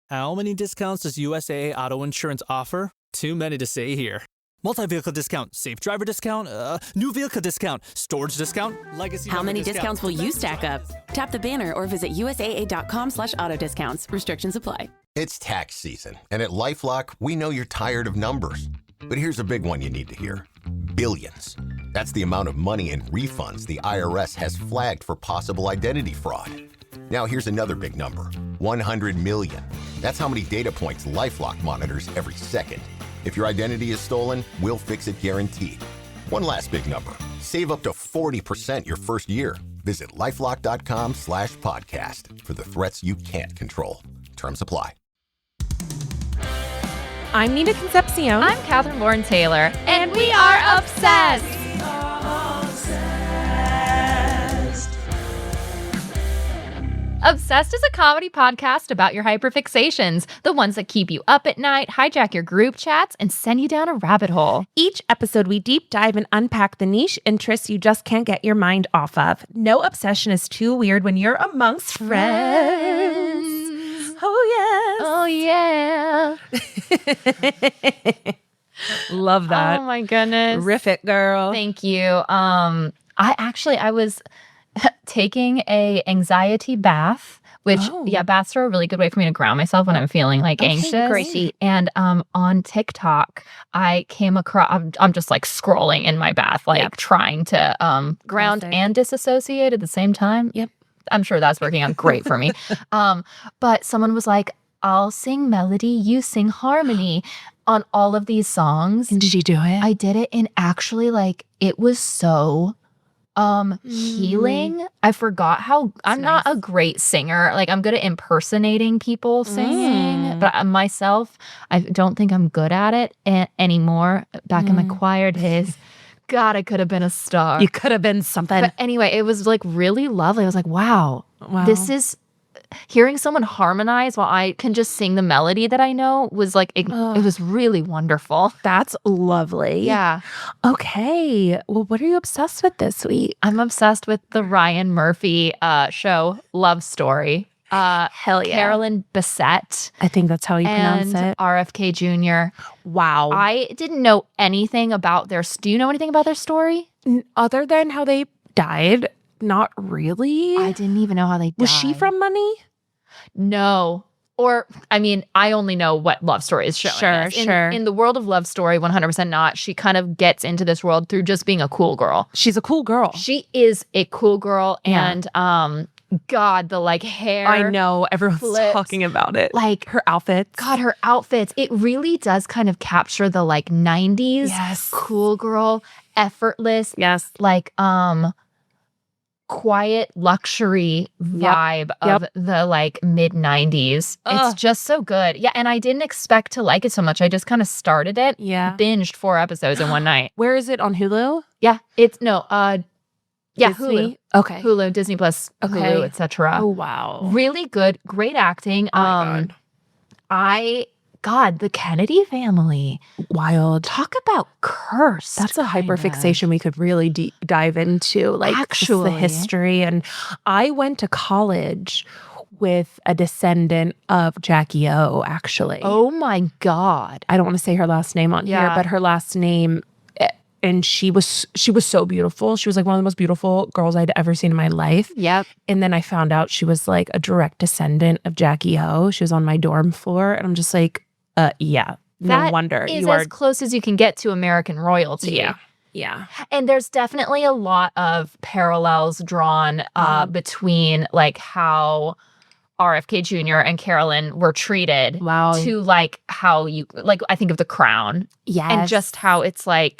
How many discounts does USAA Auto Insurance offer? Too many to say here. Multi-vehicle discount, safe driver discount, new vehicle discount, storage discount, legacy. How many discounts will you stack up? Tap the banner or visit USAA.com/auto discounts. Restrictions apply. It's tax season, and at LifeLock, we know you're tired of numbers. But here's a big one you need to hear. Billions. That's the amount of money in refunds the IRS has flagged for possible identity fraud. Now here's another big number. 100 million. That's how many data points LifeLock monitors every second. If your identity is stolen, we'll fix it guaranteed. One last big number. Save up to 40% your first year. Visit lifelock.com/podcast for the threats you can't control. Terms apply. I'm Nina Concepcion. I'm Catherine Lauren Taylor, and we are obsessed. Obsessed is a comedy podcast about your hyper-fixations, the ones that keep you up at night, hijack your group chats, and send you down a rabbit hole. Each episode, we deep dive and unpack the niche interests you just can't get your mind off of. No obsession is too weird when you're amongst friends. Oh, yes. Oh, yeah. Love that. Oh, my goodness. Riff it, girl. Thank you. I was taking a anxiety bath, which baths are a really good way for me to ground myself when I'm feeling like anxious. Great. And on TikTok, I came across. I'm just like scrolling in my bath, trying to ground and disassociate at the same time. Yep. I'm sure that's working out great for me. But someone was like, "I'll sing melody, you sing harmony." On all of these songs. And did you do it? I did it, and actually, it was so healing. I forgot how I'm not a great singer. I'm good at impersonating people singing, but myself, I don't think I'm good at it anymore. Back in my choir days, God, I could have been a star. You could have been something. But anyway, it was really lovely. I was like, wow. This is hearing someone harmonize while I can just sing the melody that I know was it was really wonderful. That's lovely. Yeah. Okay. Well, what are you obsessed with this week? I'm obsessed with the Ryan Murphy show, Love Story. Hell yeah. Carolyn Bessette. I think that's how you pronounce it. RFK Jr. Wow. I didn't know anything about do you know anything about their story? Other than how they died, not really. I didn't even know how they died. Was she from Money? No. Or, I only know what Love Story is showing. Sure. In the world of Love Story, 100% not. She kind of gets into this world through just being a cool girl. She's a cool girl. She is a cool girl. Yeah. And, God, the hair. I know. Everyone's flips. talking about it. Her outfits. God, her outfits. It really does kind of capture the 90s. Yes. Cool girl, effortless. Yes. Quiet luxury vibe of the mid 90s. It's just so good. Yeah, and I didn't expect to like it so much. I just kind of started it. Yeah. Binged 4 episodes in one night. Where is it? On Hulu? Yeah. Hulu. Okay. Hulu, Disney Plus, Hulu, etc. Oh, wow. Really good, great acting. God, the Kennedy family. Wild. Talk about cursed. That's a hyper-fixation we could really dive into. Actually. The history. And I went to college with a descendant of Jackie O, actually. Oh my God. I don't want to say her last name on here, but her last name, and she was so beautiful. She was one of the most beautiful girls I'd ever seen in my life. Yep. And then I found out she was a direct descendant of Jackie O. She was on my dorm floor, and I'm just no wonder. That is as close as you can get to American royalty. Yeah. And there's definitely a lot of parallels drawn between how RFK Jr. and Carolyn were treated to how you I think of The Crown. Yes. And just how it's the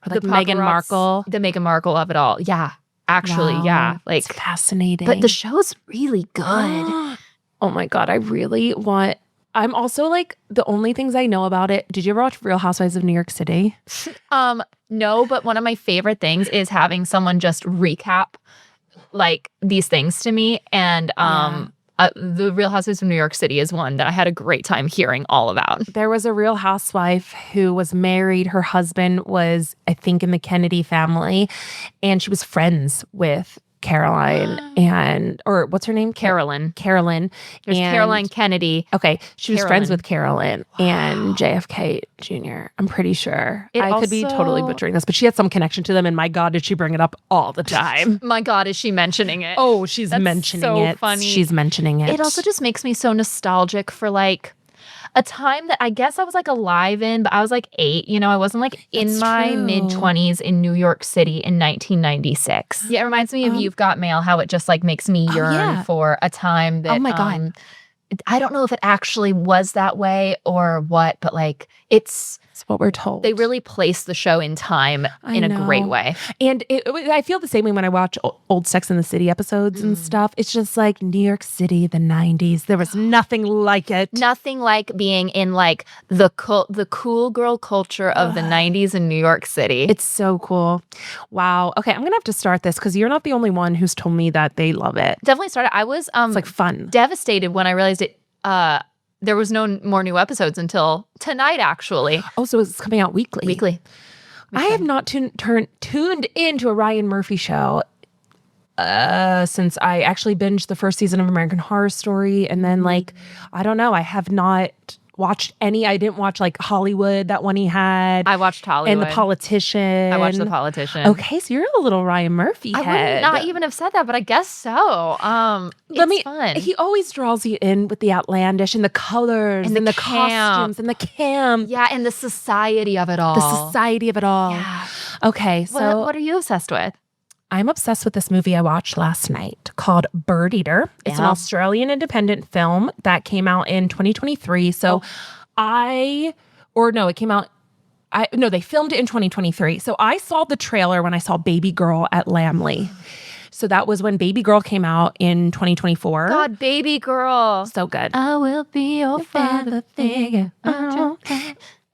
Meghan Markle. The Meghan Markle of it all. Yeah. Actually, yeah. It's fascinating. But the show's really good. Oh my God, I really want... I'm also the only things I know about it. Did you ever watch Real Housewives of New York City? No, but one of my favorite things is having someone just recap these things to me. And the Real Housewives of New York City is one that I had a great time hearing all about. There was a Real Housewife who was married. Her husband was, I think, in the Kennedy family, and she was friends with Caroline or what's her name? Carolyn. There's and Caroline Kennedy. Okay, she was Carolyn. friends with Carolyn and JFK Jr. I'm pretty sure. I could be totally butchering this, but she had some connection to them. And my God, did she bring it up all the time? My God, is she mentioning it? Oh, she's mentioning so it. Funny. She's mentioning it. It also just makes me so nostalgic for like a time that I guess I was like alive in, but I was like 8. You know, I wasn't like in my mid-20s in New York City in 1996. Yeah, it reminds me of You've Got Mail, how it just like makes me yearn for a time that. Oh my God. I don't know if it actually was that way or what, but like it's what we're told. They really place the show in time in a great way. And I feel the same way when I watch old Sex and the City episodes and stuff. It's just like New York City, the 90s. There was nothing like it. Nothing like being in like the cool girl culture of the 90s in New York City. It's so cool. Wow. Okay, I'm going to have to start this because you're not the only one who's told me that they love it. Definitely started. I was it's like fun. Devastated when I realized it. There was no more new episodes until tonight, actually. Oh, so it's coming out weekly. Weekly. I have not tuned into a Ryan Murphy show since I actually binged the first season of American Horror Story. And then like, I don't know, I have not watched any. I didn't watch like Hollywood, that one he had. I watched Hollywood. And The Politician. I watched The Politician. Okay, so you're a little Ryan Murphy head. I would not even have said that, but I guess so. It's fun. He always draws you in with the outlandish and the colors and the costumes and the camp. Yeah, and the society of it all. The society of it all. Yeah. Okay, so what are you obsessed with? I'm obsessed with this movie I watched last night called Bird Eater. It's an Australian independent film that came out in 2023. So they filmed it in 2023. So I saw the trailer when I saw Baby Girl at Lamley. So that was when Baby Girl came out in 2024. God, Baby Girl. So good. I will be your father figure.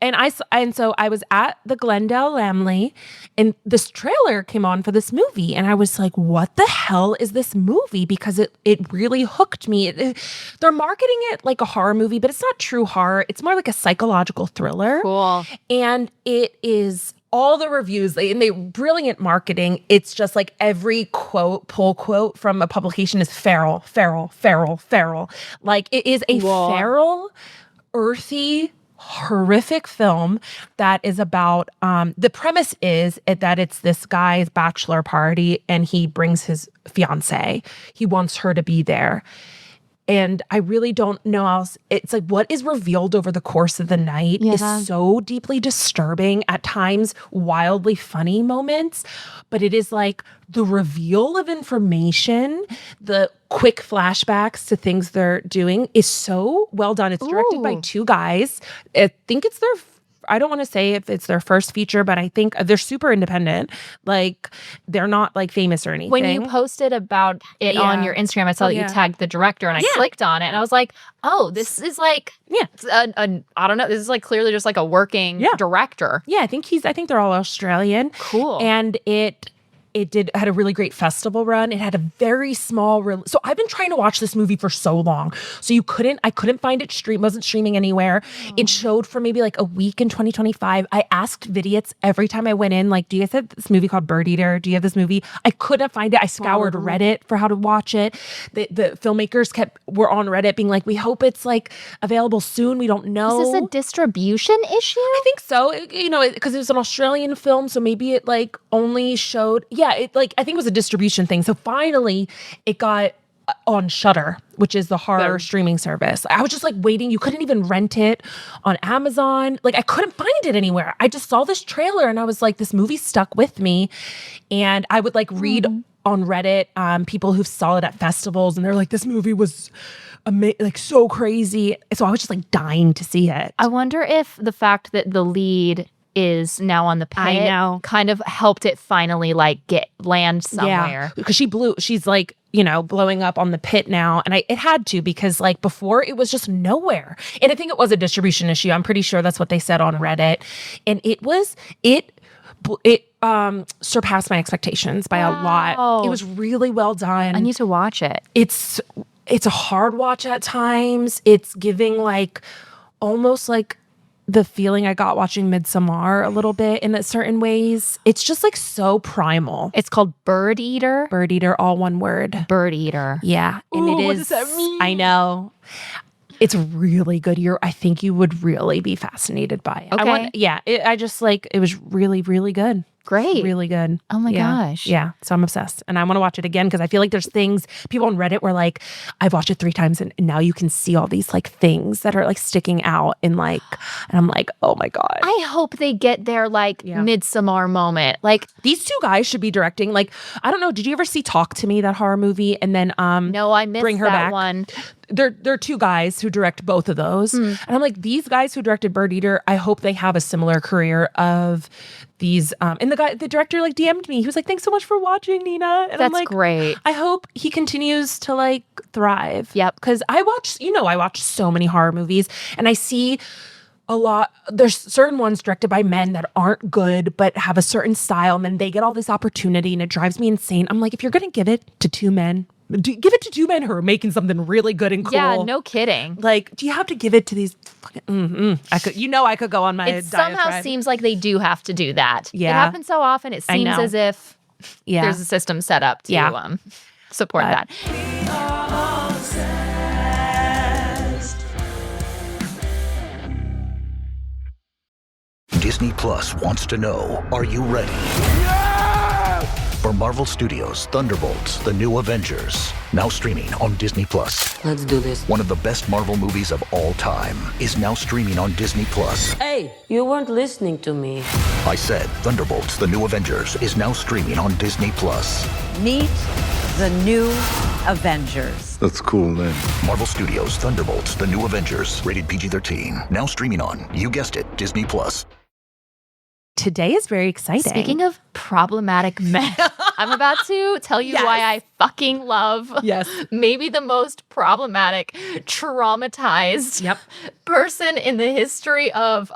And so I was at the Glendale Lamley and this trailer came on for this movie. And I was like, what the hell is this movie? Because it really hooked me. They're marketing it like a horror movie, but it's not true horror. It's more like a psychological thriller. Cool. And it is all the reviews, they brilliant marketing. It's just like every pull quote from a publication is feral, feral, feral, feral. Like it is a feral, earthy, horrific film that is about the premise is that it's this guy's bachelor party and he brings his fiance. He wants her to be there. And I really don't know else. It's like what is revealed over the course of the night is so deeply disturbing, at times wildly funny moments. But it is like the reveal of information, the quick flashbacks to things they're doing is so well done. It's directed by 2 guys. I think it's I don't want to say if it's their first feature, but I think they're super independent. Like they're not like famous or anything. When you posted about it on your Instagram, I saw that you tagged the director and I clicked on it and I was like, oh, this is like, I don't know. This is like clearly just like a working director. Yeah, I think they're all Australian. Cool. And it had a really great festival run. It had a very small so I've been trying to watch this movie for so long. So I couldn't find it wasn't streaming anywhere. It showed for maybe like a week in 2025. I asked Vidiots every time I went in, like, do you guys have this movie called Bird Eater? Do you have this movie? I couldn't find it. I scoured Reddit for how to watch it. The filmmakers were on Reddit being like, we hope it's like available soon. We don't know. Is this a distribution issue? I think so. Because it was an Australian film, so maybe it like only showed. I think it was a distribution thing. So finally, it got on Shudder, which is the horror streaming service. I was just like waiting. You couldn't even rent it on Amazon. Like I couldn't find it anywhere. I just saw this trailer and I was like, this movie stuck with me. And I would like read on Reddit people who saw it at festivals, and they're like, this movie was like so crazy. So I was just like dying to see it. I wonder if the fact that the lead is now on the pit kind of helped it finally like land somewhere. Because she's like, blowing up on the pit now. And it had to, because like before it was just nowhere. And I think it was a distribution issue. I'm pretty sure that's what they said on Reddit. And it surpassed my expectations by a lot. It was really well done. I need to watch it. It's a hard watch at times. It's giving like almost like the feeling I got watching Midsommar a little bit in certain ways. It's just like so primal. It's called Bird Eater. Bird Eater, all one word. Bird Eater. Yeah. And it is. What does that mean? I know. It's really good. I think you would really be fascinated by it. Okay. It was really, really good. Great. Really good. Oh my gosh. Yeah. So I'm obsessed. And I want to watch it again because I feel like there's things, people on Reddit were like, I've watched it 3 times and now you can see all these like things that are like sticking out and I'm like, oh my God. I hope they get their like Midsommar moment. Like these 2 guys should be directing. Like, I don't know. Did you ever see Talk to Me, that horror movie? And then no, I missed Bring Her that Back. one. They're 2 guys who direct both of those. And I'm like, these guys who directed Bird Eater, I hope they have a similar career of these. And the director like DM'd me. He was like, thanks so much for watching, Nina. And That's I'm like, great. I hope he continues to like thrive. Yep. Because I watch so many horror movies and I see a lot. There's certain ones directed by men that aren't good, but have a certain style. And then they get all this opportunity and it drives me insane. I'm like, if you're going to give it to 2 men, give it to 2 men who are making something really good and cool. Yeah, no kidding. Like, do you have to give it to these fucking, I could go on my It somehow diatribe. seems like they do have to do that. Yeah. It happens so often. It seems know. as if there's a system set up to support that. Disney Plus wants to know, are you ready? For Marvel Studios' Thunderbolts, The New Avengers, now streaming on Disney Plus. Let's do this. One of the best Marvel movies of all time is now streaming on Disney Plus. Hey, you weren't listening to me. I said Thunderbolts, The New Avengers is now streaming on Disney Plus. Meet the New Avengers. That's cool name. Marvel Studios' Thunderbolts, The New Avengers, rated PG-13, now streaming on, you guessed it, Disney Plus. Today is very exciting. Speaking of problematic men, I'm about to tell you why I fucking love maybe the most problematic, traumatized person in the history of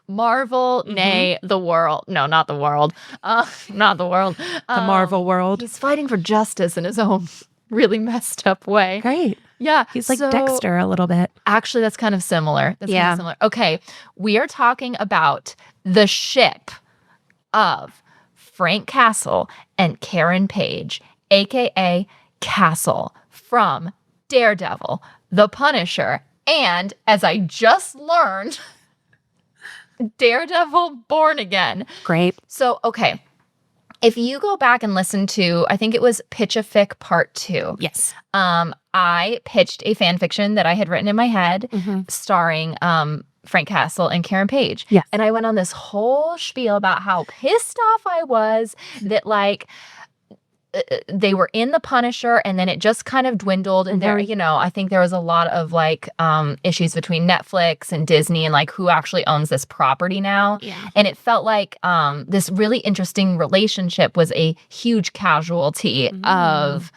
Marvel, nay, the world. No, not the world. Not the world. The Marvel world. He's fighting for justice in his own really messed up way. Great. Yeah. He's like Dexter a little bit. Actually, that's kind of similar. Kind of similar. Okay. We are talking about the ship of Frank Castle and Karen Page, aka Castle, from Daredevil, The Punisher, and as I just learned, Daredevil Born Again. Great. So, okay. If you go back and listen to, I think it was Pitch-a-Fic Part 2. Yes. I pitched a fan fiction that I had written in my head starring Frank Castle and Karen Page. Yes. And I went on this whole spiel about how pissed off I was that like they were in The Punisher and then it just kind of dwindled. And there, I think there was a lot of like issues between Netflix and Disney and like who actually owns this property now. Yeah. And it felt like this really interesting relationship was a huge casualty of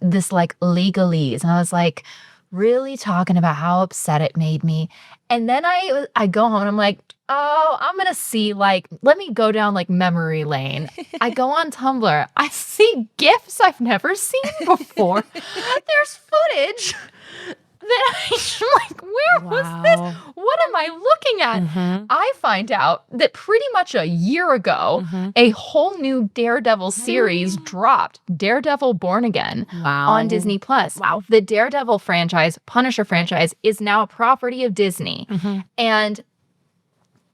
this like legalese. And I was like really talking about how upset it made me. And then I go home and I'm like, oh, I'm going to see like, let me go down like memory lane. I go on Tumblr. I see GIFs I've never seen before. There's footage that I'm like, where was this? What am I looking at? I find out that pretty much a year ago, a whole new Daredevil series dropped, Daredevil Born Again, on Disney Plus. Wow. The Daredevil franchise, Punisher franchise, is now a property of Disney. And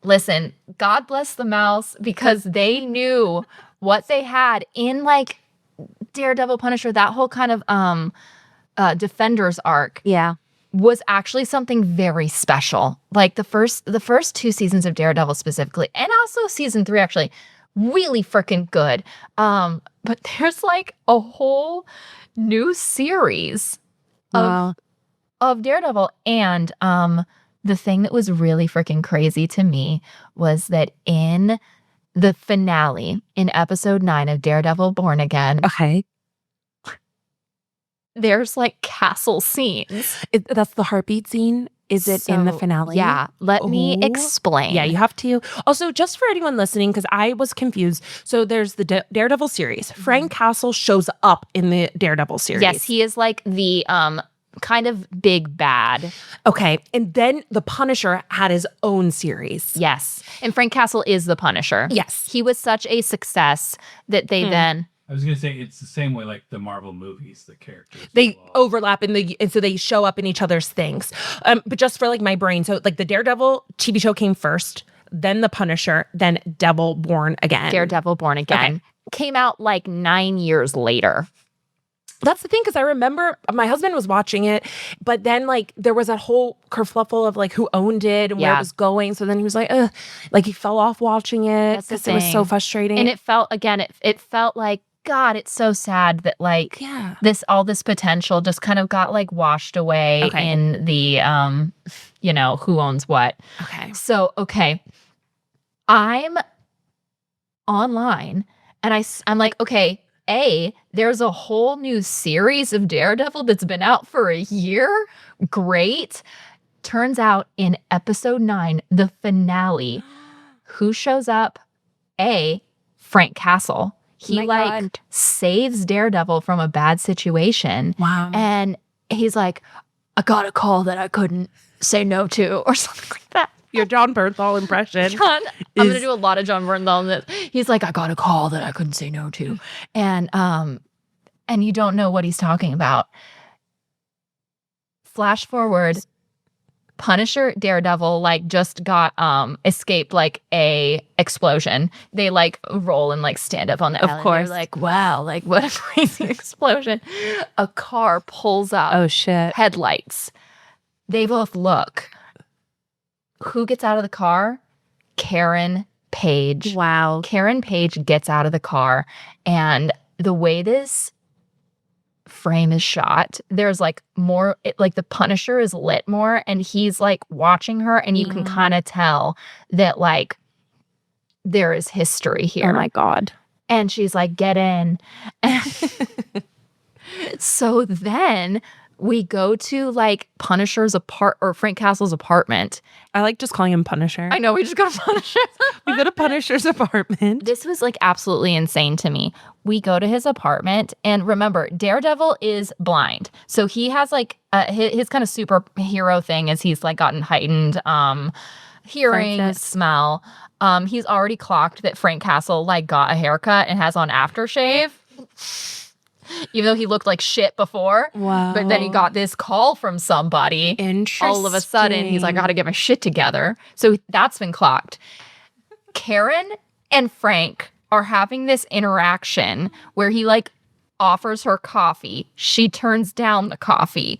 listen, God bless the mouse, because they knew what they had in like Daredevil, Punisher, that whole kind of Defenders arc. Yeah. Was actually something very special. Like the first 2 seasons of Daredevil specifically, and also season 3 actually, really freaking good. But there's like a whole new series of Daredevil, and the thing that was really freaking crazy to me was that in the finale, in episode 9 of Daredevil Born Again, there's like castle scenes. That's the heartbeat scene. Is it in the finale? Yeah. Let me explain. Yeah, you have to. Also, just for anyone listening, because I was confused. So there's the Daredevil series. Frank Castle shows up in the Daredevil series. Yes, he is like the kind of big bad. Okay. And then the Punisher had his own series. Yes. And Frank Castle is the Punisher. Yes. He was such a success that they then... I was going to say, it's the same way like the Marvel movies, the characters. They overlap and so they show up in each other's things. But just for like my brain, so like the Daredevil TV show came first, then the Punisher, then Devil Born Again. Daredevil Born Again came out like 9 years later. That's the thing, because I remember my husband was watching it, but then like there was that whole kerfluffle of like who owned it and where it was going. So then he was like, ugh, like he fell off watching it because it was so frustrating. And it felt, again, it felt like, God, it's so sad that like all this potential just kind of got like washed away in the who owns what. Okay. So I'm online and I'm like, okay, there's a whole new series of Daredevil that's been out for a year. Great. Turns out in episode 9, the finale, who shows up? Frank Castle. He saves Daredevil from a bad situation. Wow. And he's like, I got a call that I couldn't say no to, or something like that. Your Jon Bernthal impression. I'm going to do a lot of Jon Bernthal in this. He's like, I got a call that I couldn't say no to. And you don't know what he's talking about. Flash forward, Punisher, Daredevil, like just got escaped like a explosion. They like roll and like stand up on the alley. Of course. They're like, wow, like what a crazy explosion. A car pulls up. Oh shit. Headlights. They both look. Who gets out of the car? Karen Page. Wow. Karen Page gets out of the car, and the way this frame is shot, there's like more, like the Punisher is lit more, and he's like watching her, and you can kind of tell that like there is history here. Oh my God. And she's like, get in. So then we go to like Punisher's or Frank Castle's apartment. I like just calling him Punisher. I know, we just go to Punisher's We go to Punisher's apartment. This was like absolutely insane to me. We go to his apartment, and remember, Daredevil is blind. So he has like his kind of superhero thing is he's like gotten heightened hearing, smell. He's already clocked that Frank Castle like got a haircut and has on aftershave. Even though he looked like shit before. Wow. But then he got this call from somebody. Interesting. All of a sudden, he's like, I gotta get my shit together. So that's been clocked. Karen and Frank are having this interaction where he like offers her coffee. She turns down the coffee.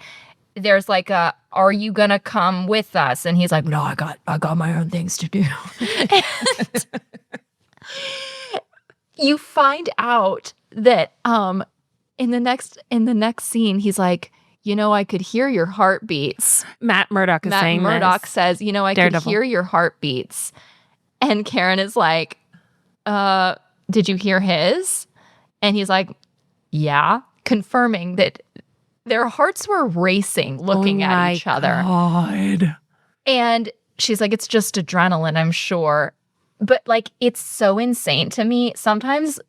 There's like a, are you gonna come with us? And he's like, no, I got my own things to do. And you find out that in the next scene, he's like, you know, I could hear your heartbeats. Matt Murdock is saying Matt Murdock this. says, you know, I could hear your heartbeats. And Karen is like, did you hear his? And he's like, yeah, confirming that their hearts were racing looking at each other. God. And she's like, it's just adrenaline, I'm sure. But like, it's so insane to me. Sometimes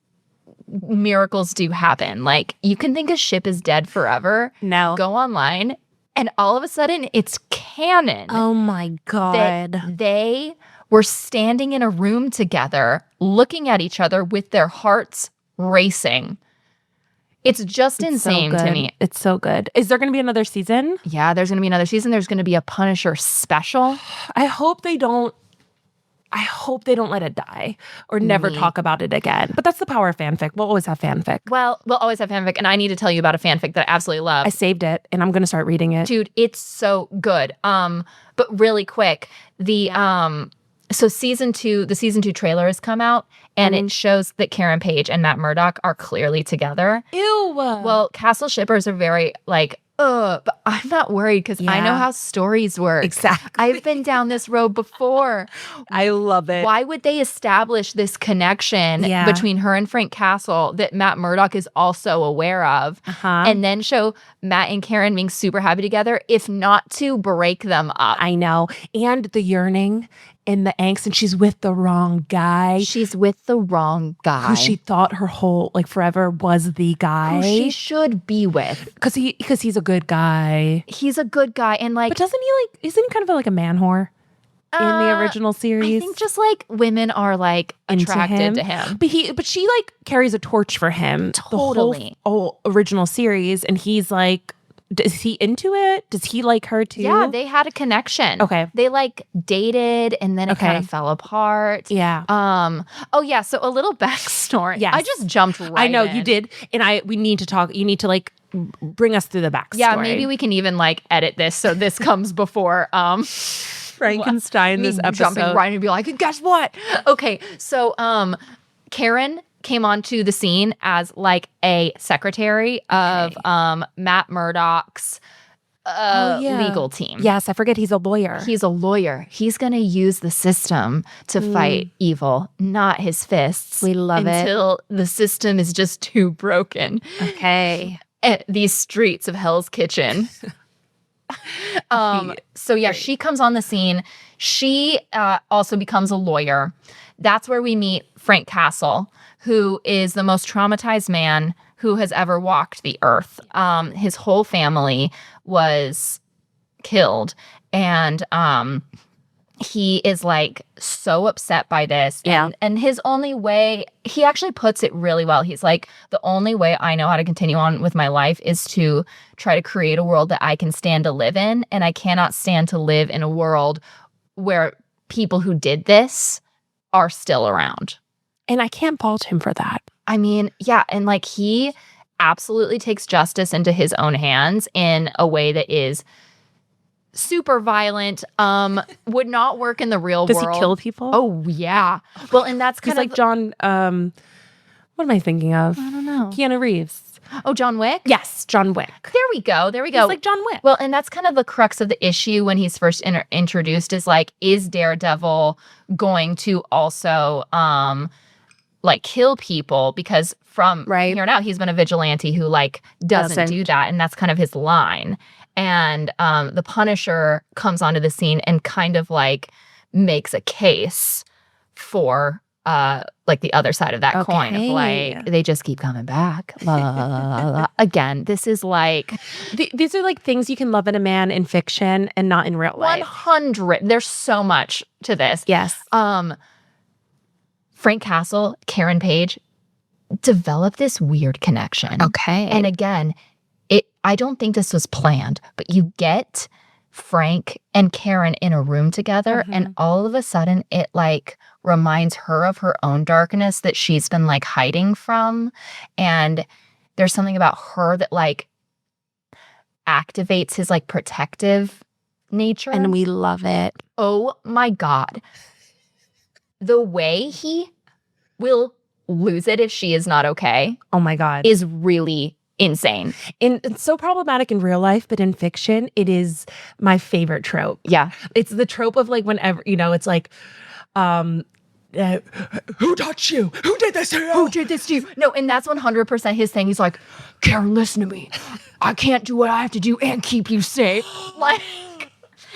miracles do happen. Like, you can think a ship is dead forever. No. Go online, and all of a sudden it's canon. Oh my God. That they were standing in a room together, looking at each other with their hearts racing. It's just insane to me. It's so good. Is there going to be another season? Yeah, there's going to be another season. There's going to be a Punisher special. I hope they don't let it die or never talk about it again. But that's the power of fanfic. We'll always have fanfic. Well, we'll always have fanfic, and I need to tell you about a fanfic that I absolutely love. I saved it, and I'm going to start reading it. Dude, it's so good. But really quick, so the season 2 trailer has come out, and it shows that Karen Page and Matt Murdock are clearly together. Ew. Well, Castle shippers are very like, but I'm not worried because I know how stories work. Exactly. I've been down this road before. I love it. Why would they establish this connection between her and Frank Castle that Matt Murdock is also aware of, and then show Matt and Karen being super happy together, if not to break them up? I know. And the yearning in the angst, and she's with the wrong guy. She's with the wrong guy. Who she thought her whole, like, forever was the guy. Who she should be with. Because he's a good guy. He's a good guy. And like, but isn't he kind of like a man whore in the original series? I think just like women are like attracted to him. But she like carries a torch for him. Totally. The whole original series. And he's like, is he into it? Does he like her too? Yeah, they had a connection. Okay. They like dated and then it kind of fell apart. Yeah. Oh yeah. So a little backstory. Yes. I just jumped right I know in. you did. And we need to talk. You need to like bring us through the backstory. Yeah, maybe we can even like edit this so this comes before Frankenstein this episode. Jumping right and be like, guess what? Okay. So Karen came onto the scene as like a secretary of Matt Murdock's legal team. Yes, I forget he's a lawyer. He's a lawyer. He's going to use the system to fight evil, not his fists. We love it. Until the system is just too broken. Okay. At these streets of Hell's Kitchen. So yeah, she comes on the scene. She also becomes a lawyer. That's where we meet Frank Castle, who is the most traumatized man who has ever walked the earth. His whole family was killed, and he is like so upset by this. And his only way, he actually puts it really well. He's like, the only way I know how to continue on with my life is to try to create a world that I can stand to live in. And I cannot stand to live in a world where people who did this are still around. And I can't fault him for that. I mean, yeah. And like, he absolutely takes justice into his own hands in a way that is super violent, would not work in the real world. Does he kill people? Oh, yeah. Well, and that's kind He's of like John, what am I thinking of? I don't know. Keanu Reeves. Oh, John Wick? Yes, John Wick. There we go. He's like John Wick. Well, and that's kind of the crux of the issue when he's first introduced is like, is Daredevil going to also like kill people? Because from here on out, he's been a vigilante who like doesn't do that. And that's kind of his line. And the Punisher comes onto the scene and kind of like makes a case for like the other side of that coin of like, they just keep coming back. La, la, la, la, la. Again, this is like these are like things you can love in a man in fiction and not in real life. 100. There's so much to this. Yes. Frank Castle, Karen Page developed this weird connection. Okay. And again, I don't think this was planned, but you get Frank and Karen in a room together, and all of a sudden it like reminds her of her own darkness that she's been like hiding from. And there's something about her that like activates his like protective nature. And we love it. Oh my God. The way he will lose it if she is not okay. Oh my God. Is really insane. It's so problematic in real life, but in fiction, it is my favorite trope. Yeah. It's the trope of like whenever, it's like, who touched you? Who did this to you? Who did this to you? No, and that's 100% his thing. He's like, Karen, listen to me. I can't do what I have to do and keep you safe. Like,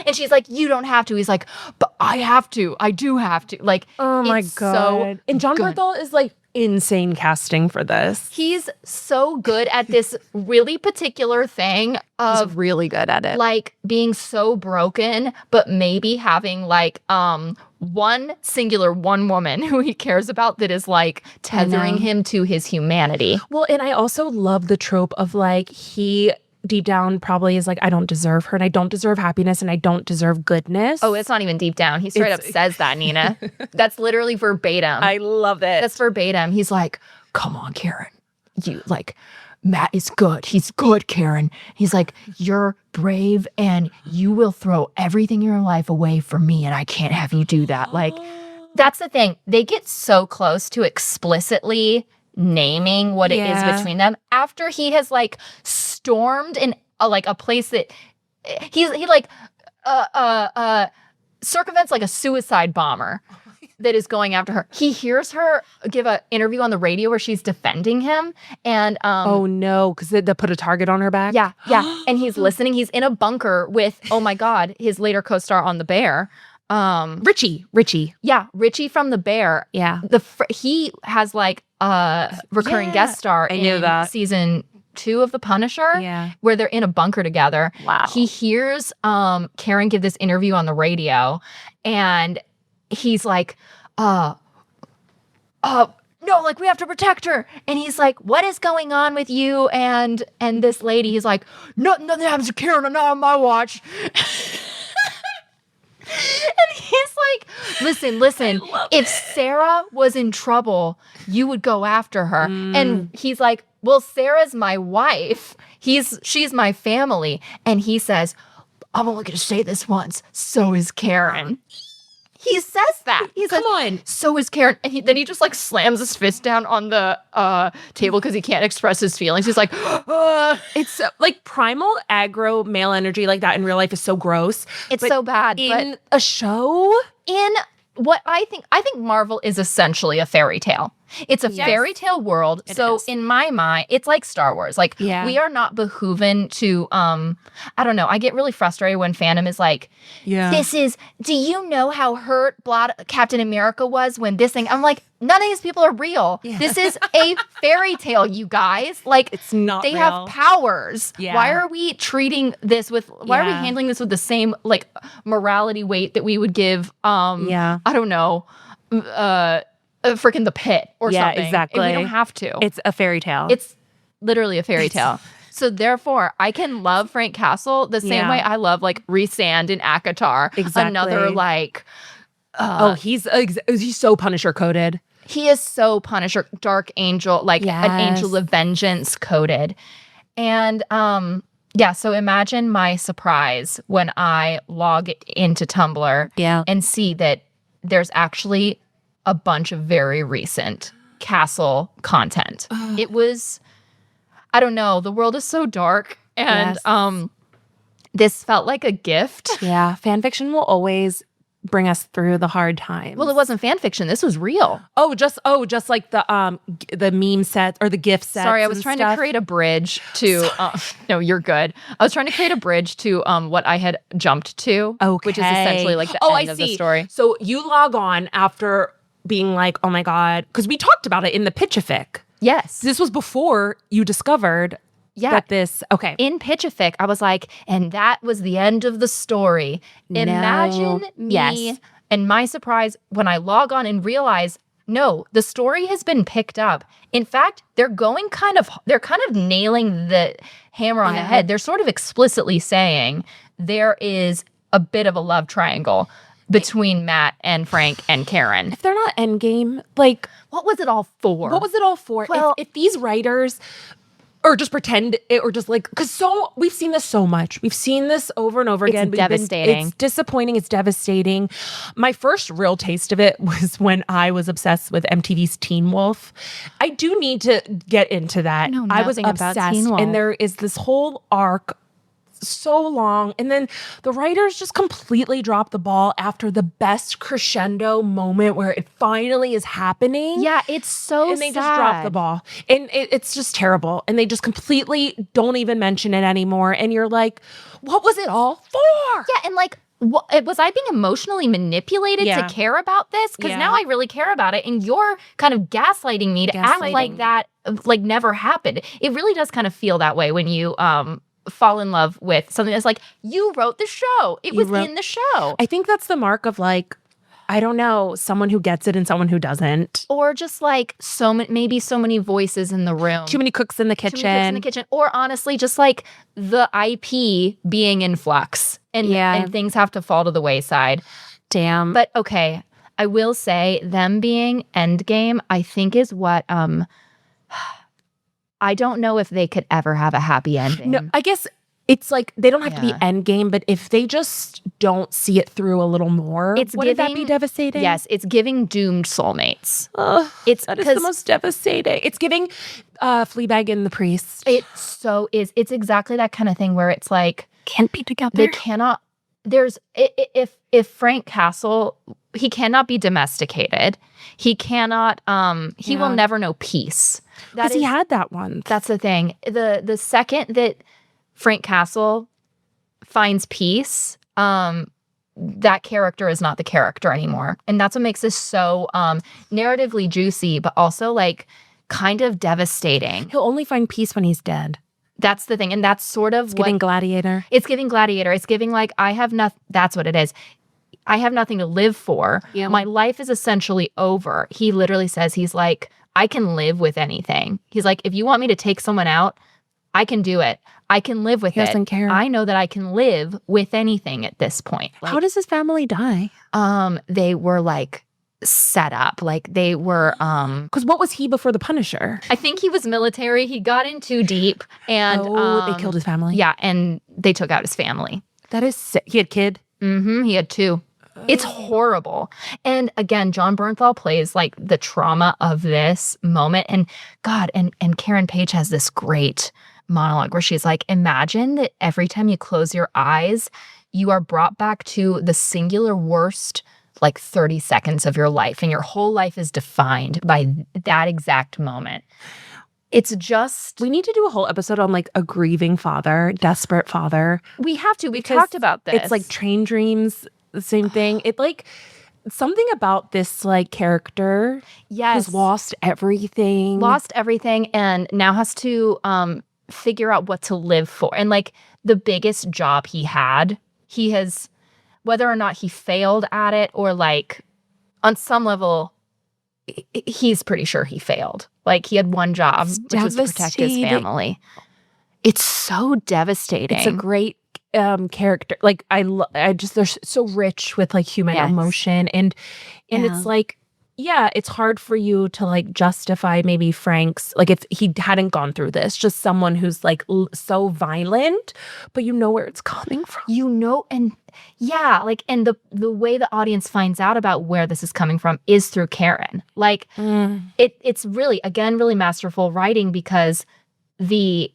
and she's like, you don't have to. He's like, but I have to. I do have to. Like, oh my God. And Jon Bernthal is like insane casting for this. He's so good at this really particular thing of He's really good at it. Like being so broken, but maybe having like one woman who he cares about that is like tethering him to his humanity. Well, and I also love the trope of like he deep down probably is like, I don't deserve her and I don't deserve happiness and I don't deserve goodness. Oh, it's not even deep down. He straight up says that, Nina. That's literally verbatim. I love it. That's verbatim. He's like, come on, Karen. You like, Matt is good. He's good, Karen. He's like, you're brave and you will throw everything in your life away for me and I can't have you do that. Like, that's the thing. They get so close to explicitly naming what it is between them after he has like stormed in like a place that he like circumvents like a suicide bomber that is going after her. He hears her give an interview on the radio where she's defending him and oh no, because they put a target on her back. Yeah and he's listening. He's in a bunker with, oh my God, his later co-star on The Bear. Richie. Yeah, Richie from The Bear. Yeah. He has like a recurring guest star in season 2 of The Punisher, where they're in a bunker together. Wow. He hears Karen give this interview on the radio, and he's like, no, like we have to protect her. And he's like, what is going on with you and this lady? He's like, nothing happens to Karen, not on my watch. And he's like, listen, if Sarah was in trouble, you would go after her. And he's like, well, Sarah's my wife. She's my family. And he says, I'm only going to say this once. So is Karen. He says that. He says, come on. So is Karen. And then he just like slams his fist down on the table because he can't express his feelings. He's like, It's like primal aggro male energy like that in real life is so gross. It's so bad. In a show? In what I think Marvel is essentially a fairy tale. It's a fairy tale world. So in my mind, it's like Star Wars. Like we are not behooven to, I don't know. I get really frustrated when fandom is like, do you know how hurt Captain America was when this thing, I'm like, none of these people are real. Yeah. This is a fairy tale, you guys. Like it's not they real. Have powers. Yeah. Why are we treating this why are we handling this with the same like morality weight that we would give, I don't know, freaking The Pit or something. Yeah, exactly. And we don't have to. It's a fairy tale. It's literally a fairy tale. So therefore, I can love Frank Castle the same way I love like Rhysand in ACOTAR. Exactly. Another like... he's so Punisher coded. He is so Punisher, Dark Angel, like an Angel of Vengeance coded. And so imagine my surprise when I log into Tumblr and see that there's actually a bunch of very recent Castle content. It was, I don't know, the world is so dark. And this felt like a gift. Yeah, fan fiction will always bring us through the hard times. Well, it wasn't fan fiction. This was real. Just like the meme sets or the GIF sets. Sorry, I was trying to create a bridge to. No, you're good. I was trying to create a bridge to what I had jumped to, which is essentially like the end of the story. So you log on after being like, oh my God, because we talked about it in the Pitchific. Yes. This was before you discovered that this, in Pitchific, I was like, and that was the end of the story. No. Imagine me and my surprise when I log on and realize, no, the story has been picked up. In fact, they're kind of nailing the hammer on the head. They're sort of explicitly saying there is a bit of a love triangle between Matt and Frank and Karen. If they're not endgame, like... What was it all for? Well, if these writers... Or just pretend it, or just like, because we've seen this so much. We've seen this over and over again. It's devastating. It's disappointing. It's devastating. My first real taste of it was when I was obsessed with MTV's Teen Wolf. I do need to get into that. I was obsessed. About Teen Wolf. And there is this whole arc so long, and then the writers just completely dropped the ball after the best crescendo moment where it finally is happening. Yeah, it's so and they just dropped the ball, and it's just terrible, and they just completely don't even mention it anymore, and you're like, what was it all for? Yeah, and like, was I being emotionally manipulated to care about this? Because now I really care about it, and you're kind of gaslighting me to act like that like never happened. It really does kind of feel that way when you fall in love with something that's like, you wrote the show. It was in the show. I think that's the mark of like, I don't know, someone who gets it and someone who doesn't. Or just like maybe so many voices in the room. Too many cooks in the kitchen. Or honestly, just like the IP being in flux and things have to fall to the wayside. Damn. But okay, I will say them being endgame, I think is what I don't know if they could ever have a happy ending. No, I guess it's like they don't have to be endgame, but if they just don't see it through a little more, would that be devastating? Yes, it's giving doomed soulmates. That is the most devastating. It's giving Fleabag and the Priest. It so is. It's exactly that kind of thing where it's like can't be together. They cannot. There's if Frank Castle, he cannot be domesticated. He cannot. He will never know peace. Because he had that one. That's the thing. The second that Frank Castle finds peace, that character is not the character anymore. And that's what makes this so narratively juicy, but also like kind of devastating. He'll only find peace when he's dead. That's the thing. And that's sort of giving Gladiator. It's giving Gladiator. It's giving like, I have nothing. That's what it is. I have nothing to live for. Yeah. My life is essentially over. He literally says, he's like, I can live with anything. He's like, if you want me to take someone out, I can do it. I can live with it. He doesn't care. I know that I can live with anything at this point. Like, how does his family die? They were like set up. Like they were because what was he before the Punisher? I think he was military. He got in too deep and they killed his family. Yeah, and they took out his family. That is sick. He had kid? Mm-hmm. He had 2. It's horrible. And again, Jon Bernthal plays like the trauma of this moment. And God, and Karen Page has this great monologue where she's like, imagine that every time you close your eyes, you are brought back to the singular worst like 30 seconds of your life. And your whole life is defined by that exact moment. It's just... We need to do a whole episode on like a grieving father, desperate father. We have to. We've talked about this. It's like Train Dreams, the same thing. It like something about this like character has lost everything. And now has to figure out what to live for. And like the biggest job he has, whether or not he failed at it or like on some level, he's pretty sure he failed. Like he had one job, which was to protect his family. It's so devastating. It's a great character. Like I just they're so rich with like human emotion and it's like it's hard for you to like justify maybe Frank's like if he hadn't gone through this, just someone who's like so violent, but you know where it's coming from. And and the way the audience finds out about where this is coming from is through Karen. Like it's really again really masterful writing because the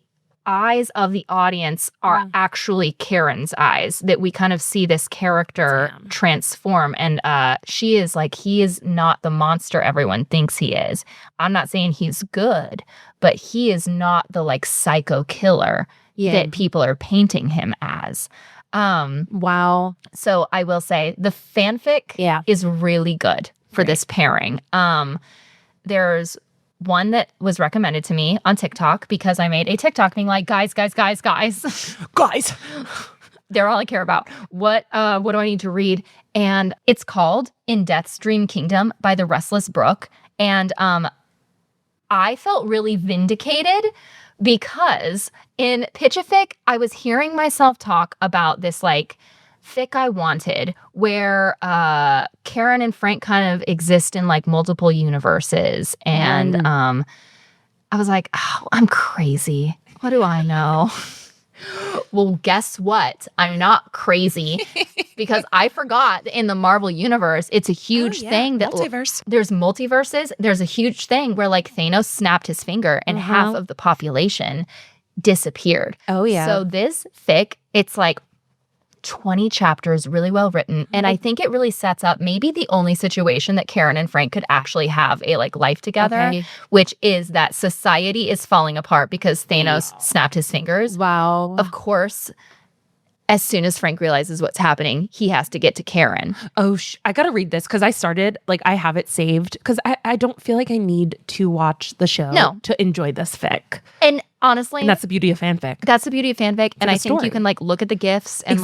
eyes of the audience are actually Karen's eyes, that we kind of see this character transform. And she is like, he is not the monster everyone thinks he is. I'm not saying he's good, but he is not the like psycho killer that people are painting him as. Wow. So I will say the fanfic is really good for this pairing. There's one that was recommended to me on TikTok because I made a TikTok being like, guys. Guys. They're all I care about. What do I need to read? And it's called In Death's Dream Kingdom by the Restless Brook. And I felt really vindicated because in Pitch-a-Fic, I was hearing myself talk about this like fic I wanted where Karen and Frank kind of exist in like multiple universes. And I was like, oh, I'm crazy. What do I know? Well, guess what? I'm not crazy because I forgot in the Marvel universe, it's a huge thing that there's multiverses. There's a huge thing where like Thanos snapped his finger and half of the population disappeared. Oh, yeah. So this fic, it's like 20 chapters, really well written. And I think it really sets up maybe the only situation that Karen and Frank could actually have a like life together, which is that society is falling apart because Thanos snapped his fingers. Wow. Of course, as soon as Frank realizes what's happening, he has to get to Karen. Oh, I gotta read this because I started, like, I have it saved because I don't feel like I need to watch the show to enjoy this fic. And honestly, and that's the beauty of fanfic. That's the beauty of fanfic. And I think you can like look at the GIFs and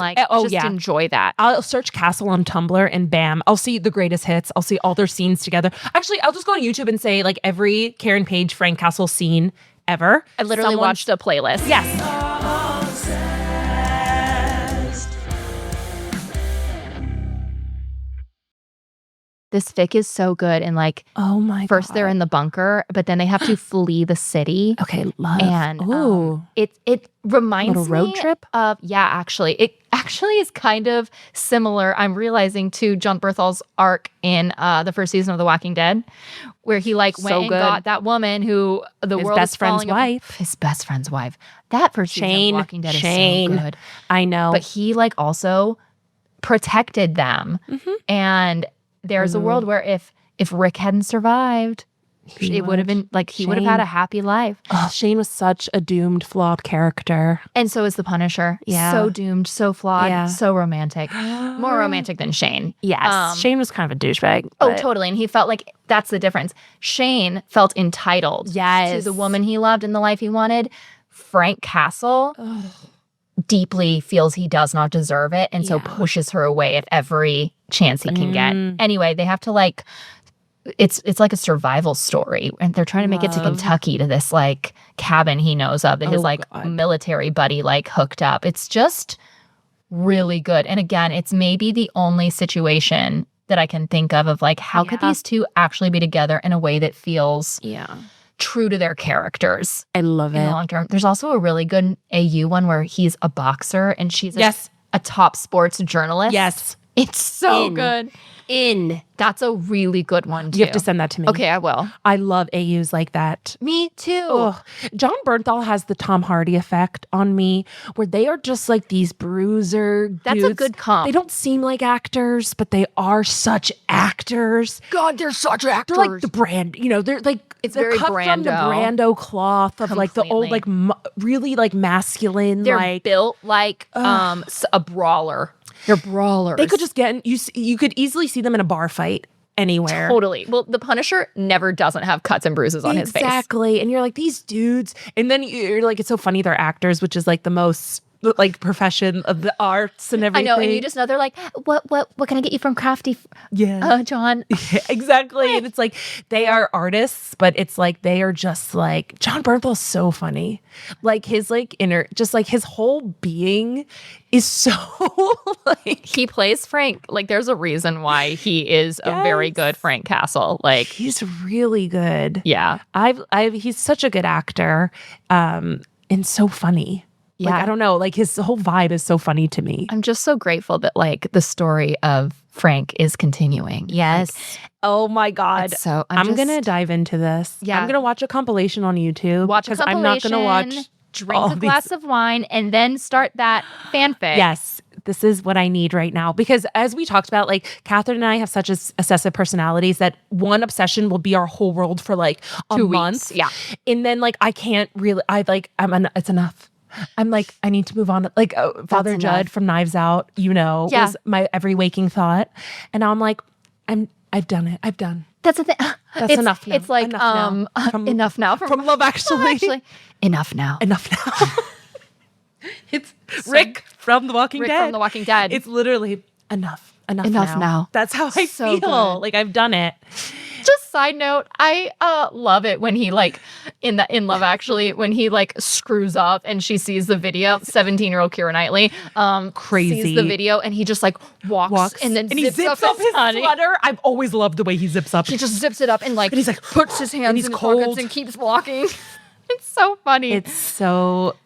enjoy that. I'll search Castle on Tumblr and bam, I'll see the greatest hits. I'll see all their scenes together. Actually, I'll just go on YouTube and say like every Karen Page, Frank Castle scene ever. I literally watched a playlist. Yes. This fic is so good. And like, oh my God. First they're in the bunker, but then they have to flee the city. Okay, love. And it reminds me road trip of, actually. It actually is kind of similar, I'm realizing, to Jon Bernthal's arc in the first season of The Walking Dead, where he like went and got that woman who the world best is friend's wife. His best friend's wife. That first season of The Walking Dead is so good. I know. But he like also protected them. And there's a world where if Rick hadn't survived, it would have been like he would have had a happy life. Oh, Shane was such a doomed, flawed character. And so is the Punisher. Yeah. So doomed, so flawed, so romantic. More romantic than Shane. Yes. Shane was kind of a douchebag. Oh, totally. And he felt like that's the difference. Shane felt entitled to the woman he loved and the life he wanted. Frank Castle deeply feels he does not deserve it and so pushes her away at every chance he can get. Anyway, they have to like it's like a survival story, and they're trying to make it to Kentucky to this like cabin he knows of that his like military buddy like hooked up. It's just really good. And again, it's maybe the only situation that I can think of like how could these two actually be together in a way that feels true to their characters. I love it. In the long term. There's also a really good AU one where he's a boxer and she's a top sports journalist. Yes. It's so good. That's a really good one too. You have to send that to me. Okay, I will. I love AUs like that. Me too. Ugh. Jon Bernthal has the Tom Hardy effect on me, where they are just like these bruiser dudes. That's a good comp. They don't seem like actors, but they are such actors. God, they're such actors. They're like the brand, they're like they're very cut from the Brando. Brando cloth of like the old like really like masculine. They're like built like a brawler. They're brawlers. They could just get you could easily see them in a bar fight anywhere. Totally. Well, the Punisher never doesn't have cuts and bruises on his face. Exactly. And you're like, these dudes. And then you're like, it's so funny they're actors, which is like the most like profession of the arts and everything. I know. And you just know they're like, what can I get you from Crafty? John. Yeah, exactly. And it's like they are artists, but it's like they are just like Jon Bernthal's so funny. Like his like inner, just like his whole being is so like he plays Frank. Like there's a reason why he is a very good Frank Castle. Like he's really good. Yeah. He's such a good actor. And so funny. Yeah. Like, I don't know, like his whole vibe is so funny to me. I'm just so grateful that like the story of Frank is continuing. Yes. Like, oh my God. So I'm going to dive into this. Yeah. I'm going to watch a compilation on YouTube. Watch a compilation. I'm not going to watch. Drink a glass of wine and then start that fanfic. Yes. This is what I need right now. Because as we talked about, like Catherine and I have such obsessive personalities that one obsession will be our whole world for like a 2 month. weeks. Yeah. And then like I can't really, it's enough. I'm like, I need to move on. Like Father Judd from Knives Out, was my every waking thought. And now I'm like, I've done it. I've done. That's the thing. That's enough now. It's like enough now. Enough now from Love Actually. Enough now. Enough now. It's Rick from The Walking Dead. From The Walking Dead. It's literally enough now. That's how I feel. Good. Like I've done it. Just side note, I love it when he like in Love Actually when he like screws up and she sees the video. 17-year-old Keira Knightley, crazy, sees the video and he just like walks and then zips up his sweater. I've always loved the way he zips up. He just zips it up and like he's like puts his hands in his pockets and keeps walking. It's so funny. It's so.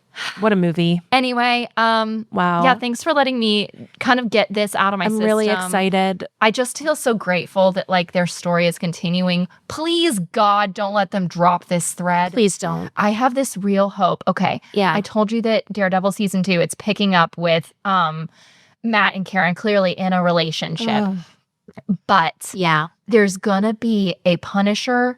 What a movie. Anyway, wow. Yeah, thanks for letting me kind of get this out of my system. I'm really excited. I just feel so grateful that like their story is continuing. Please, God, don't let them drop this thread. Please don't. I have this real hope. Okay. Yeah. I told you that Daredevil season 2, it's picking up with Matt and Karen clearly in a relationship. But there's gonna be a Punisher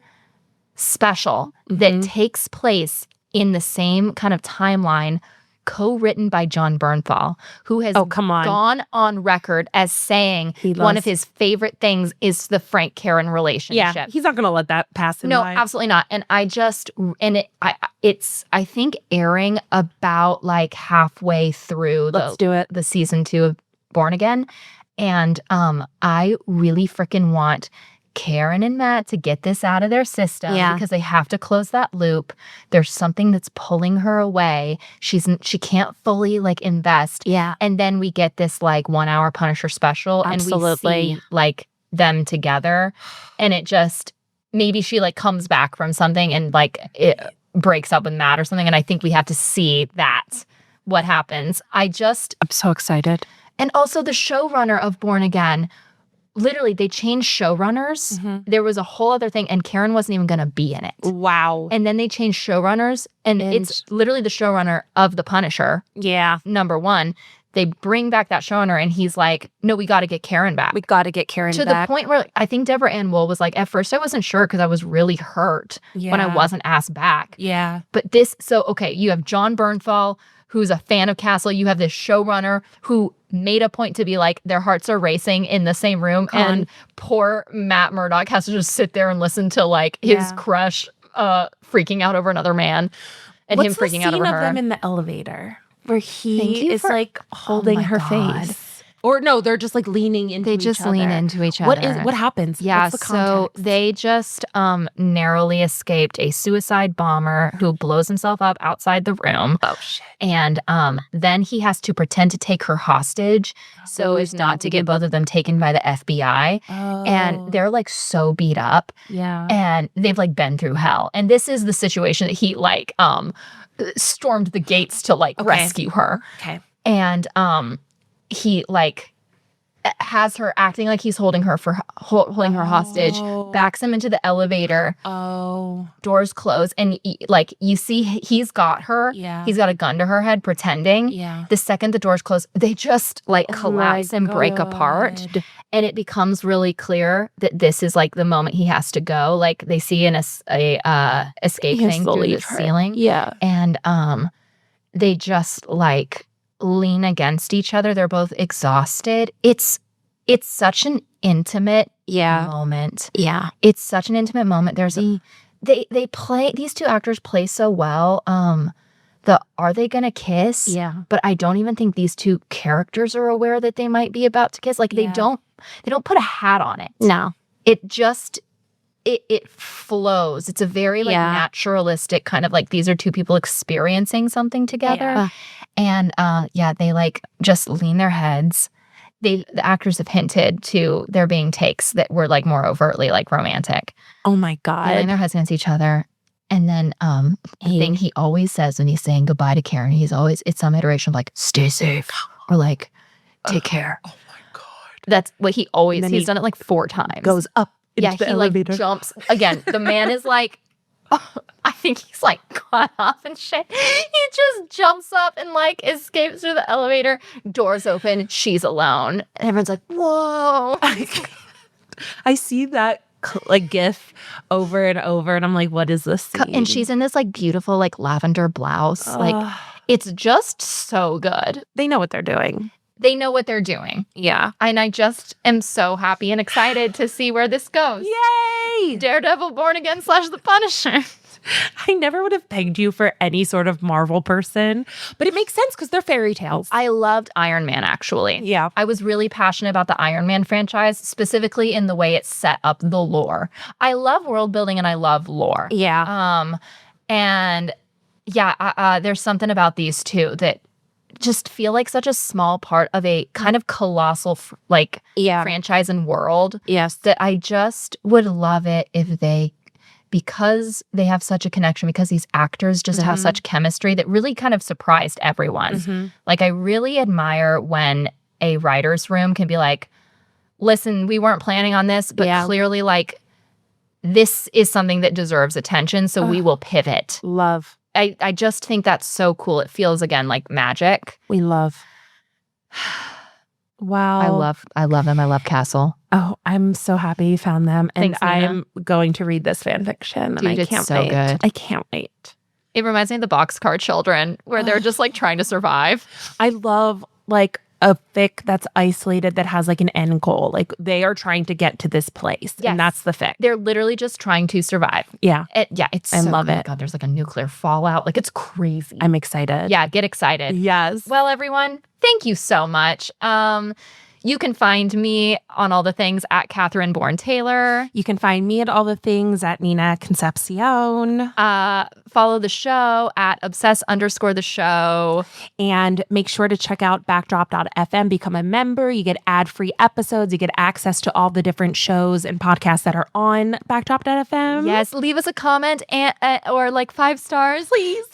special that takes place in the same kind of timeline, co-written by Jon Bernthal, who has gone on record as saying one of his favorite things is the Frank Karen relationship. Yeah, he's not going to let that pass him by. No, absolutely not. And it's I think airing about like halfway through the season 2 of Born Again, and I really freaking want Karen and Matt to get this out of their system because they have to close that loop. There's something that's pulling her away. She can't fully like invest. Yeah. And then we get this like 1 hour Punisher special and we see like them together and it just maybe she like comes back from something and like it breaks up with Matt or something and I think we have to see that what happens. I'm so excited. And also the showrunner of Born Again, literally, they changed showrunners. There was a whole other thing, and Karen wasn't even going to be in it. Wow. And then they changed showrunners, and it's literally the showrunner of The Punisher. Yeah. Number 1. they bring back that showrunner and he's like, no, we got to get Karen back. We got to get Karen to back. the point where I think Deborah Ann Wool was like, at first I wasn't sure because I was really hurt when I wasn't asked back. Yeah. But okay, you have Jon Bernthal, who's a fan of Castle. You have this showrunner who made a point to be like, their hearts are racing in the same room. And poor Matt Murdock has to just sit there and listen to like his crush freaking out over another man and him freaking out over her. What's the scene of them in the elevator where he is like Oh holding her face? Or no, they're just like leaning into each other. They just lean into each other. What happens? Yeah, What's the so context? they just narrowly escaped a suicide bomber who blows himself up outside the room. Oh, shit. And then he has to pretend to take her hostage so as not to get both of them taken by the FBI. And they're like so beat up. Yeah. And they've like been through hell. And this is the situation that he like stormed the gates to like rescue her. Okay. And he like has her acting like he's holding her holding her hostage, backs him into the elevator. Doors close, and like you see he's got her. Yeah. He's got a gun to her head pretending. Yeah. The second the doors close, they just like collapse and break apart. And it becomes really clear that this is like the moment he has to go. Like they see an escape thing through the ceiling. Yeah. And they just like lean against each other. They're both exhausted. It's such an intimate moment. Yeah. It's such an intimate moment. There's they play, these two actors play so well. Are they gonna kiss? Yeah. But I don't even think these two characters are aware that they might be about to kiss. Like they don't put a hat on it. No. It just it flows. It's a very like naturalistic kind of like these are two people experiencing something together. Yeah. And they like just lean their heads. The actors have hinted to there being takes that were like more overtly like romantic. Oh my They God. lean their heads against each other. And then the thing he always says when he's saying goodbye to Karen, it's some iteration of like, stay safe or like, take care. Oh my God. That's what he always, he's done it like 4 times. Goes up into the he elevator. like jumps. Again, the man is like, I think he's like caught off and shit. He just jumps up and like escapes through the elevator. Doors open. She's alone. And everyone's like, whoa. I see that like gif over and over and I'm like, what is this scene? And she's in this like beautiful like lavender blouse. Like it's just so good. They know what they're doing. They know what they're doing. Yeah. And I just am so happy and excited to see where this goes. Yay! Daredevil Born Again / The Punisher. I never would have pegged you for any sort of Marvel person, but it makes sense because they're fairy tales. I loved Iron Man, actually. Yeah. I was really passionate about the Iron Man franchise, specifically in the way it set up the lore. I love world building and I love lore. Yeah. There's something about these two that just feel like such a small part of a kind of colossal franchise and world. Yes. That I just would love it if because they have such a connection, because these actors just have such chemistry that really kind of surprised everyone. Like I really admire when a writer's room can be like, listen, we weren't planning on this, but clearly like this is something that deserves attention, so we will pivot. Love. I just think that's so cool. It feels again like magic. We love. Wow. I love them. I love Castle. Oh, I'm so happy you found them. And Thanks, Nina. I'm going to read this fan fiction. Dude, and I it's can't so wait. good. I can't wait. It reminds me of the Boxcar Children, where they're just like trying to survive. I love like a fic that's isolated that has like an end goal. Like they are trying to get to this place. Yes. And that's the fic. They're literally just trying to survive. Yeah. It's I so love good. it. God, there's like a nuclear fallout. Like it's crazy. I'm excited. Yeah, get excited. Yes. Well, everyone, thank you so much. You can find me on all the things at Catherine Bourne Taylor. You can find me at all the things at Nina Concepcion. Follow the show at obsess_the show. And make sure to check out backdrop.fm. Become a member. You get ad-free episodes. You get access to all the different shows and podcasts that are on backdrop.fm. Yes, leave us a comment or like 5 stars. Please.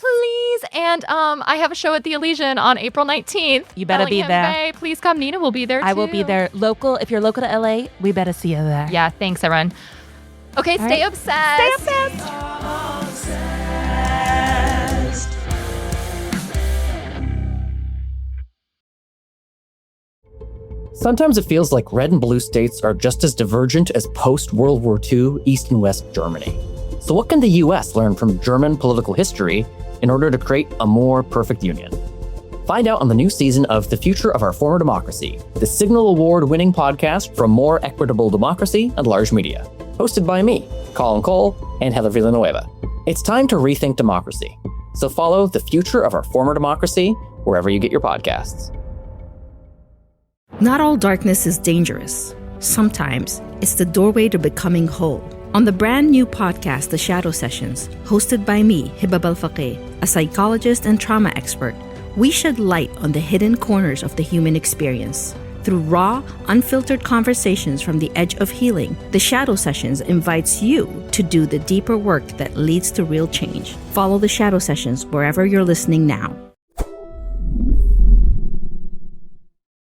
And I have a show at the Elysian on April 19th. You better be Bellingham there. Bay. Please come. Nina will be there too. I will be there. Local. If you're local to LA, we better see you there. Yeah, thanks, everyone. Okay, stay obsessed. Stay obsessed. Sometimes it feels like red and blue states are just as divergent as post-World War II East and West Germany. So what can the US learn from German political history in order to create a more perfect union? Find out on the new season of The Future of Our Former Democracy, the Signal Award-winning podcast for more equitable democracy and large media. Hosted by me, Colin Cole, and Heather Villanueva. It's time to rethink democracy. So follow The Future of Our Former Democracy wherever you get your podcasts. Not all darkness is dangerous. Sometimes it's the doorway to becoming whole. On the brand new podcast, The Shadow Sessions, hosted by me, Hibab Al-Faqih, a psychologist and trauma expert, we shed light on the hidden corners of the human experience. Through raw, unfiltered conversations from the edge of healing, The Shadow Sessions invites you to do the deeper work that leads to real change. Follow The Shadow Sessions wherever you're listening now.